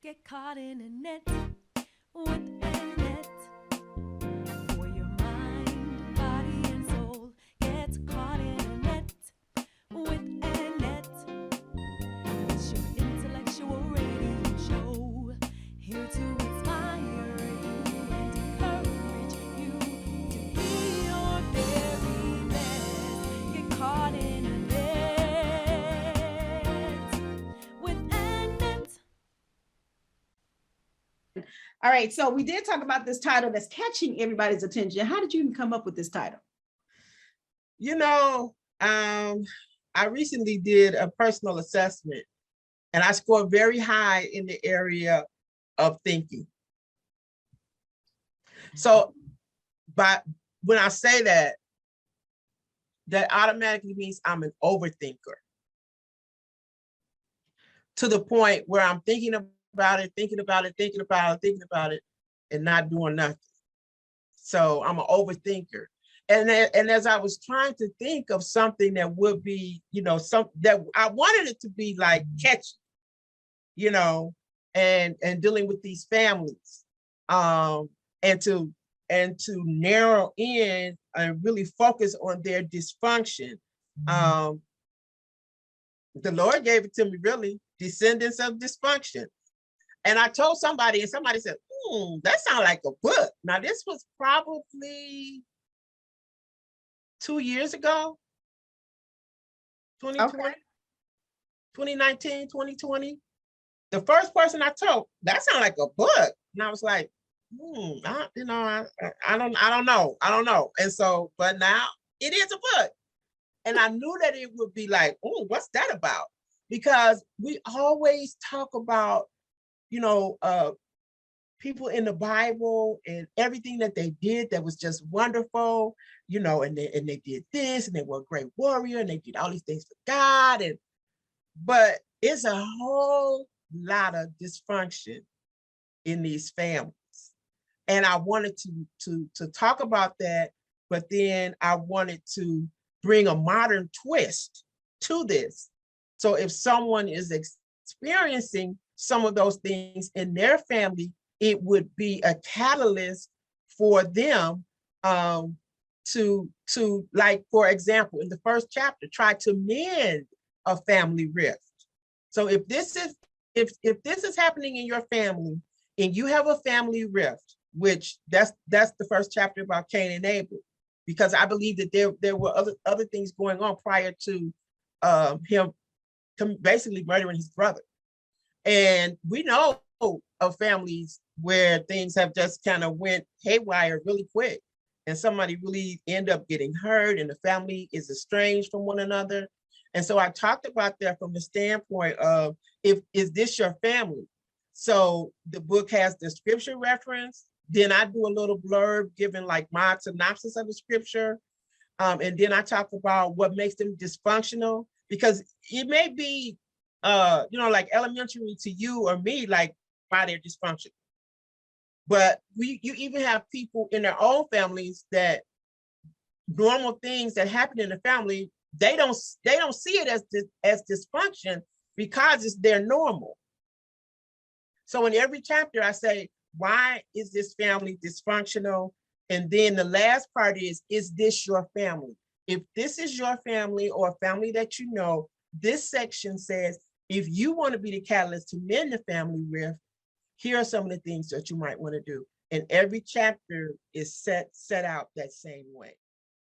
Get caught in a net with ANet. For your mind, body, and soul. Get caught in a net with ANet. It's your intellectual radio show. Here to inspire you and encourage you to be your very best. Get caught in a net with ANet. All right, so we did talk about this title that's catching everybody's attention. How did you even come up with this title? You know, I recently did a personal assessment and I scored very high in the area of thinking. So, but when I say that, that automatically means I'm an overthinker. To the point where I'm thinking about it, and not doing nothing. So I'm an overthinker. And as I was trying to think of something that would be, you know, something that I wanted it to be like catchy, you know, and dealing with these families, and to narrow in and really focus on their dysfunction. The Lord gave it to me, really, Descendants of Dysfunction. And I told somebody, and somebody said, that sounds like a book. Now, this was probably 2 years ago, 2020, Okay. 2019, 2020. The first person I told, that sounds like a book. And I was like, I don't know. And so, but now it is a book. And I knew that it would be like, what's that about? Because we always talk about, you know, people in the Bible and everything that they did that was just wonderful, you know, and they did this and they were a great warrior and they did all these things for God. But it's a whole lot of dysfunction in these families. And I wanted to talk about that, but then I wanted to bring a modern twist to this. So if someone is experiencing some of those things in their family, it would be a catalyst for them to like, for example, in the first chapter, try to mend a family rift. So if this is happening in your family and you have a family rift, which that's the first chapter about Cain and Abel, because I believe that there were other things going on prior to him basically murdering his brother. And we know of families where things have just kind of went haywire really quick and somebody really end up getting hurt and the family is estranged from one another. And so I talked about that from the standpoint of, is this your family? So the book has the scripture reference. Then I do a little blurb giving like my synopsis of the scripture. And then I talk about what makes them dysfunctional, because it may be, you know, like elementary to you or me, like why they're dysfunctional. But you even have people in their own families that normal things that happen in the family, they don't see it as dysfunction because it's their normal. So in every chapter I say, why is this family dysfunctional? And then the last part is this your family? If this is your family or a family that you know, this section says, if you want to be the catalyst to mend the family rift, here are some of the things that you might want to do. And every chapter is set out that same way.